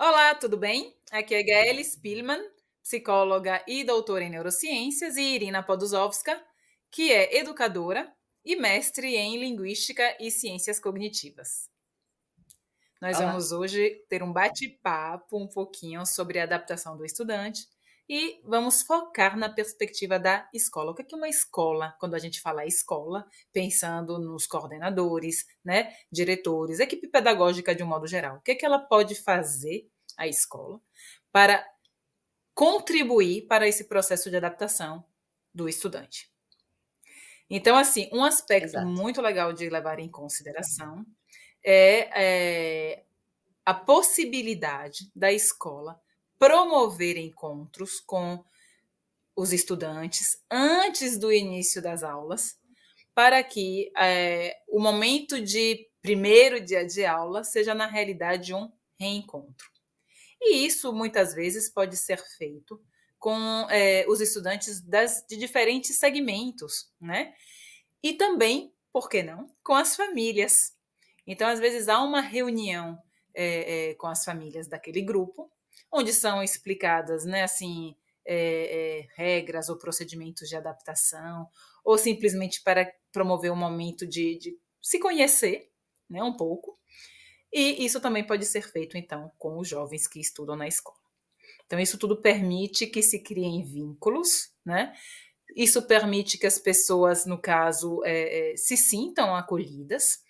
Olá, tudo bem? Aqui é Gaelle Spillman, psicóloga e doutora em neurociências, e Irina Poduzovska, que é educadora e mestre em linguística e ciências cognitivas. Nós Olá, vamos hoje ter um bate-papo um pouquinho sobre a adaptação do estudante e vamos focar na perspectiva da escola. O que é uma escola? Quando a gente fala escola, pensando nos coordenadores, né, diretores, equipe pedagógica de um modo geral. O que é que ela pode fazer, a escola, para contribuir para esse processo de adaptação do estudante? Então, assim, um aspecto exato. muito legal de levar em consideração é a possibilidade da escola promover encontros com os estudantes antes do início das aulas, para que o momento de primeiro dia de aula seja, na realidade, um reencontro. E isso, muitas vezes, pode ser feito com os estudantes de diferentes segmentos, né? E também, por que não, com as famílias. Então, às vezes, há uma reunião com as famílias daquele grupo, onde são explicadas, né, assim, regras ou procedimentos de adaptação, ou simplesmente para promover um momento de se conhecer, né, um pouco. E isso também pode ser feito, então, com os jovens que estudam na escola. Então, isso tudo permite que se criem vínculos, né? Isso permite que as pessoas, no caso, se sintam acolhidas.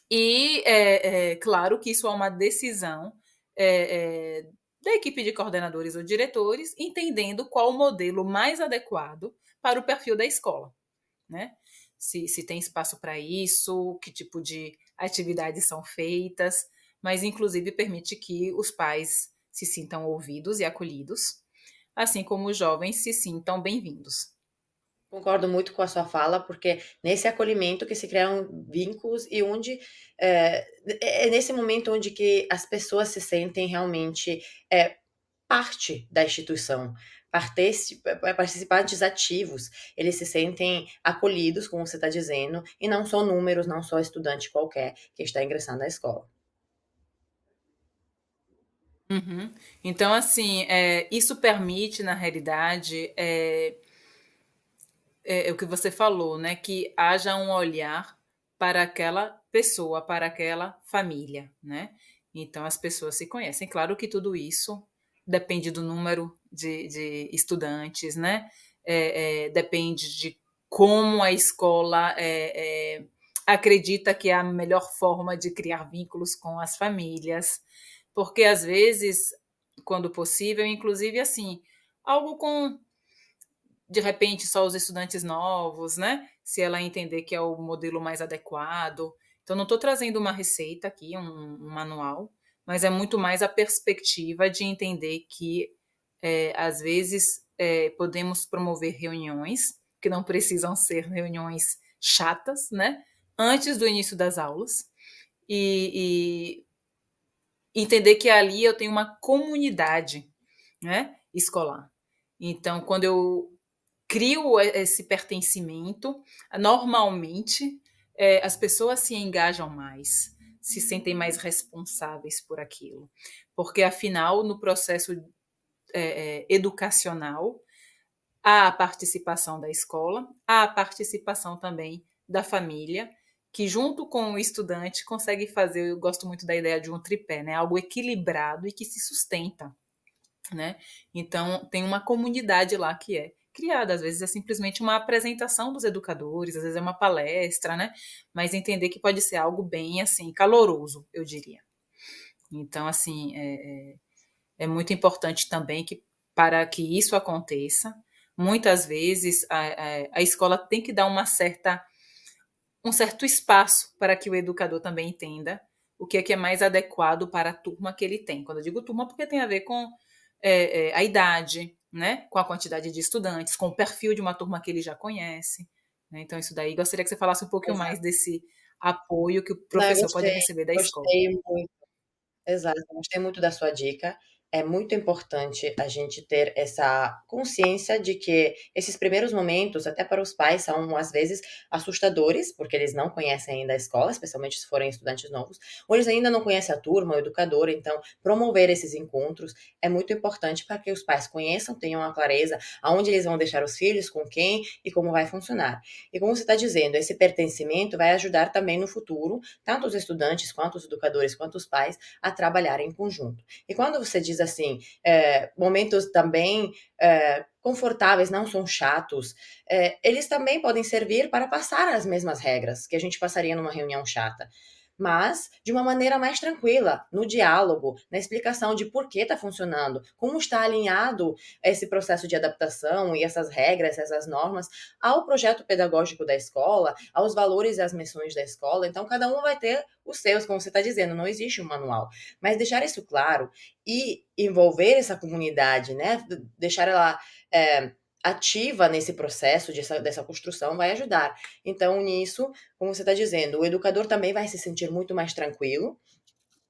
E claro que isso é uma decisão da equipe de coordenadores ou diretores, entendendo qual o modelo mais adequado para o perfil da escola, né? Se tem espaço para isso, que tipo de atividades são feitas, mas inclusive permite que os pais se sintam ouvidos e acolhidos, assim como os jovens se sintam bem-vindos. Concordo muito com a sua fala, porque nesse acolhimento que se criam vínculos e onde é nesse momento onde que as pessoas se sentem realmente parte da instituição, participantes ativos. Eles se sentem acolhidos, como você está dizendo, e não só números, não só estudante qualquer que está ingressando na escola. Uhum. Então, assim, isso permite, na realidade, é o que você falou, né? Que haja um olhar para aquela pessoa, para aquela família, né? Então, as pessoas se conhecem. Claro que tudo isso depende do número de estudantes, né? Depende de como a escola acredita que é a melhor forma de criar vínculos com as famílias, porque às vezes, quando possível, inclusive assim, algo com de repente só os estudantes novos, né? Se ela entender que é o modelo mais adequado. Então, não estou trazendo uma receita aqui, um manual, mas é muito mais a perspectiva de entender que, às vezes, podemos promover reuniões, que não precisam ser reuniões chatas, né? Antes do início das aulas, e entender que ali eu tenho uma comunidade, né, escolar. Então, quando eu crio esse pertencimento, normalmente as pessoas se engajam mais, se sentem mais responsáveis por aquilo, porque afinal no processo educacional há a participação da escola, há a participação também da família, que junto com o estudante consegue fazer, eu gosto muito da ideia de um tripé, né? Algo equilibrado e que se sustenta, né? Então, tem uma comunidade lá que é criada. Às vezes é simplesmente uma apresentação dos educadores, às vezes é uma palestra, né? Mas entender que pode ser algo bem, assim, caloroso, eu diria. Então, assim, é muito importante também que, para que isso aconteça, muitas vezes a escola tem que dar um certo espaço para que o educador também entenda o que é mais adequado para a turma que ele tem. Quando eu digo turma, porque tem a ver com a idade, né? Com a quantidade de estudantes, com o perfil de uma turma que ele já conhece. Né? Então, isso daí, gostaria que você falasse um pouquinho mais Exato. desse apoio que o Não, eu professor pode receber da escola. gostei muito. Exato, gostei muito da sua dica. é muito importante a gente ter essa consciência de que esses primeiros momentos, até para os pais, são às vezes assustadores, porque eles não conhecem ainda a escola, especialmente se forem estudantes novos, ou eles ainda não conhecem a turma, o educador, então promover esses encontros é muito importante para que os pais conheçam, tenham a clareza aonde eles vão deixar os filhos, com quem e como vai funcionar. E como você está dizendo, esse pertencimento vai ajudar também no futuro, tanto os estudantes, quanto os educadores, quanto os pais, a trabalharem em conjunto. E quando você diz assim, momentos também confortáveis, não são chatos, eles também podem servir para passar as mesmas regras que a gente passaria numa reunião chata, mas de uma maneira mais tranquila, no diálogo, na explicação de por que está funcionando, como está alinhado esse processo de adaptação e essas regras, essas normas ao projeto pedagógico da escola, aos valores e às missões da escola. Então, cada um vai ter os seus, como você está dizendo, não existe um manual. Mas deixar isso claro e envolver essa comunidade, né? Deixar ela ativa nesse processo dessa construção vai ajudar. Então, nisso, como você está dizendo, o educador também vai se sentir muito mais tranquilo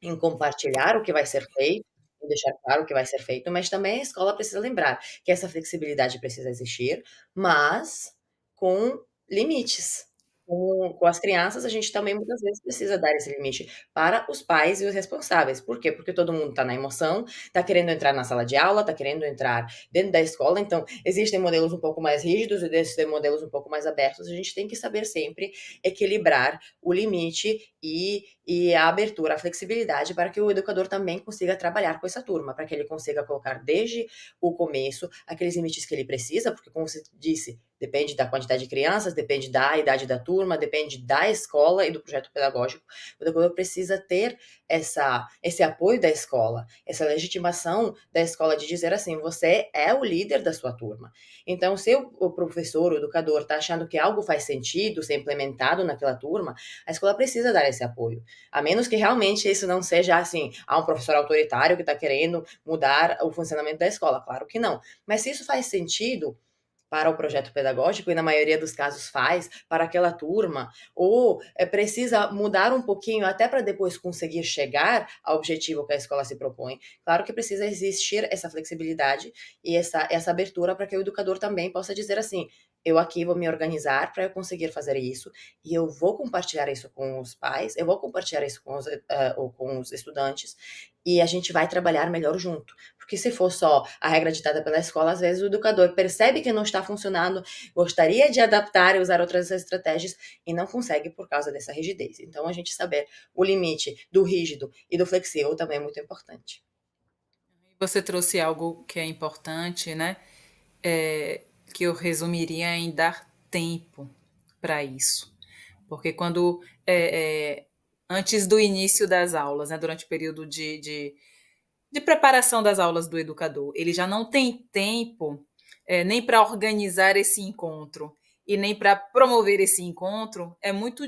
em compartilhar o que vai ser feito, em deixar claro o que vai ser feito, mas também a escola precisa lembrar que essa flexibilidade precisa existir, mas com limites. Com as crianças, a gente também muitas vezes precisa dar esse limite para os pais e os responsáveis. Por quê? Porque todo mundo está na emoção, está querendo entrar na sala de aula, está querendo entrar dentro da escola, então existem modelos um pouco mais rígidos e existem modelos um pouco mais abertos. A gente tem que saber sempre equilibrar o limite e a abertura, a flexibilidade para que o educador também consiga trabalhar com essa turma, para que ele consiga colocar desde o começo aqueles limites que ele precisa, porque como você disse, depende da quantidade de crianças, depende da idade da turma, depende da escola e do projeto pedagógico. O educador precisa ter esse apoio da escola, essa legitimação da escola de dizer assim, você é o líder da sua turma. Então, se o professor, o educador está achando que algo faz sentido ser implementado naquela turma, a escola precisa dar esse apoio. A menos que realmente isso não seja assim, um professor autoritário que está querendo mudar o funcionamento da escola. Claro que não. Mas se isso faz sentido para o projeto pedagógico, e na maioria dos casos faz, para aquela turma, ou precisa mudar um pouquinho até para depois conseguir chegar ao objetivo que a escola se propõe. Claro que precisa existir essa flexibilidade e essa abertura para que o educador também possa dizer assim, eu aqui vou me organizar para eu conseguir fazer isso, e eu vou compartilhar isso com os pais, eu vou compartilhar isso com os estudantes, e a gente vai trabalhar melhor junto. Porque se for só a regra ditada pela escola, às vezes o educador percebe que não está funcionando, gostaria de adaptar e usar outras estratégias e não consegue por causa dessa rigidez. Então, a gente saber o limite do rígido e do flexível também é muito importante. Você trouxe algo que é importante, né? Que eu resumiria em dar tempo para isso. Porque quando, antes do início das aulas, né, durante o período de preparação das aulas do educador, ele já não tem tempo nem para organizar esse encontro e nem para promover esse encontro, é muito. O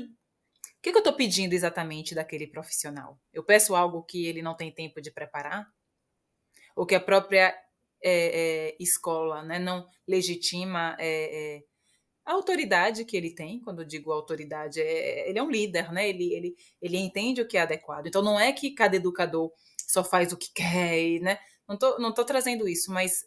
que eu estou pedindo exatamente daquele profissional? Eu peço algo que ele não tem tempo de preparar? Ou que a própria escola, né, não legitima a autoridade que ele tem? Quando eu digo autoridade, ele é um líder, né? Ele entende o que é adequado. Então não é que cada educador só faz o que quer, né? Não tô trazendo isso, mas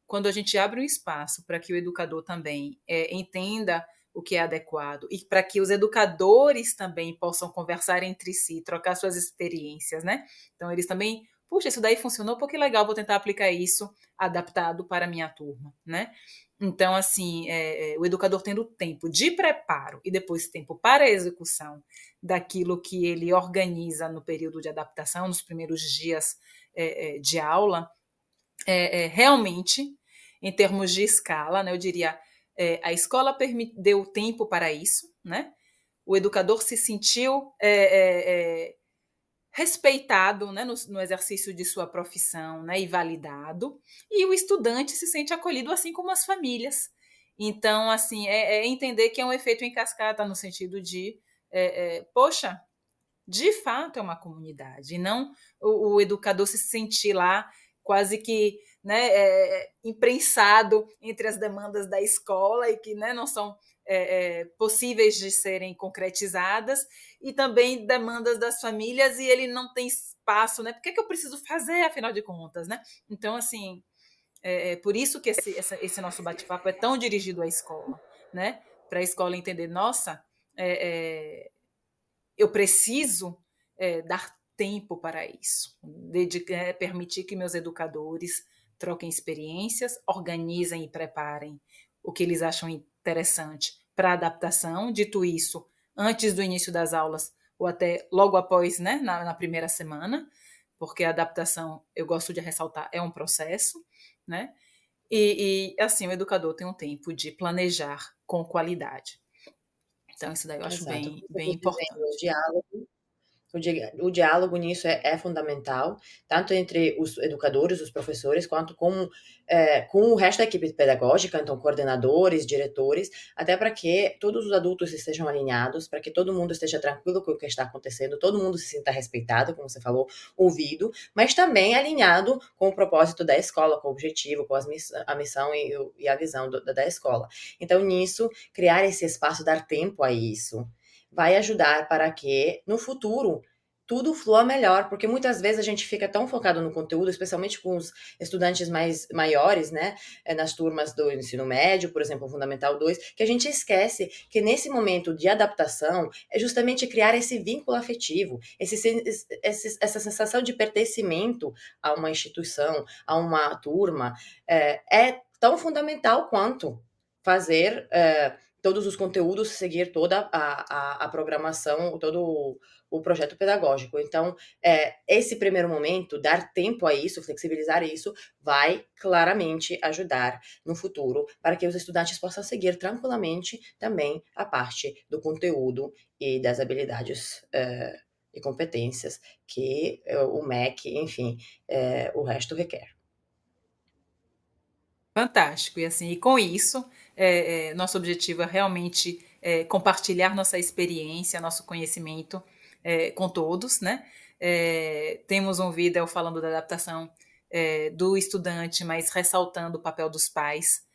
quando a gente abre um espaço para que o educador também entenda o que é adequado e para que os educadores também possam conversar entre si, trocar suas experiências, né? Então eles também, puxa, isso daí funcionou, pô, que legal, vou tentar aplicar isso adaptado para a minha turma, né? Então, assim, o educador tendo tempo de preparo e depois tempo para a execução daquilo que ele organiza no período de adaptação, nos primeiros dias de aula, realmente, em termos de escala, né, eu diria, a escola deu tempo para isso, né? O educador se sentiu respeitado, né, no exercício de sua profissão, né, e validado, e o estudante se sente acolhido, assim como as famílias. Então, assim, entender que é um efeito em cascata, no sentido de, poxa, de fato é uma comunidade, e não o educador se sentir lá quase que né, imprensado entre as demandas da escola e que, né, não são possíveis de serem concretizadas, e também demandas das famílias, e ele não tem espaço, né? Por que eu preciso fazer, afinal de contas, né? Então, assim, por isso que esse nosso bate-papo é tão dirigido à escola, né? Para a escola entender, nossa, eu preciso dar tempo para isso, permitir que meus educadores troquem experiências, organizem e preparem o que eles acham interessante para adaptação. Dito isso, antes do início das aulas ou até logo após, né, na primeira semana, porque a adaptação, eu gosto de ressaltar, é um processo, né? E assim, o educador tem um tempo de planejar com qualidade. Então, isso daí eu acho Exato. bem, Como eu bem estou dizendo, o importante. diálogo o diálogo nisso é fundamental, tanto entre os educadores, os professores, quanto com o resto da equipe pedagógica, então coordenadores, diretores, até para que todos os adultos estejam alinhados, para que todo mundo esteja tranquilo com o que está acontecendo, todo mundo se sinta respeitado, como você falou, ouvido, mas também alinhado com o propósito da escola, com o objetivo, com a missão e a visão da escola. Então, nisso, criar esse espaço, dar tempo a isso, vai ajudar para que, no futuro, tudo flua melhor, porque muitas vezes a gente fica tão focado no conteúdo, especialmente com os estudantes mais maiores, né, nas turmas do ensino médio, por exemplo, Fundamental 2, que a gente esquece que nesse momento de adaptação é justamente criar esse vínculo afetivo, essa sensação de pertencimento a uma instituição, a uma turma, é tão fundamental quanto fazer todos os conteúdos, seguir toda a programação, todo o projeto pedagógico. Então, esse primeiro momento, dar tempo a isso, flexibilizar isso, vai claramente ajudar no futuro para que os estudantes possam seguir tranquilamente também a parte do conteúdo e das habilidades e competências que o MEC, enfim, o resto requer. Fantástico. E assim, e com isso, nosso objetivo é realmente compartilhar nossa experiência, nosso conhecimento com todos, né? Temos um vídeo falando da adaptação do estudante, mas ressaltando o papel dos pais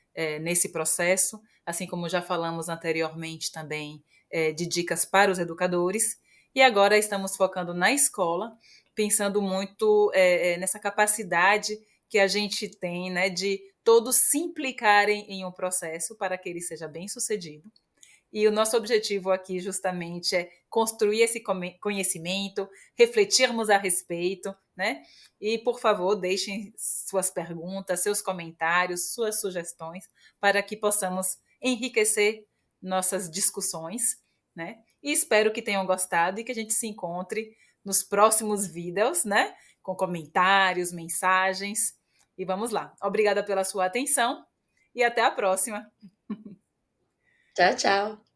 nesse processo, assim como já falamos anteriormente também de dicas para os educadores. E agora estamos focando na escola, pensando muito nessa capacidade que a gente tem, né, de todos se implicarem em um processo para que ele seja bem sucedido. E o nosso objetivo aqui justamente é construir esse conhecimento, refletirmos a respeito, né? E, por favor, deixem suas perguntas, seus comentários, suas sugestões, para que possamos enriquecer nossas discussões, né? E espero que tenham gostado e que a gente se encontre nos próximos vídeos, né? Com comentários, mensagens. E vamos lá. Obrigada pela sua atenção e até a próxima. Tchau, tchau!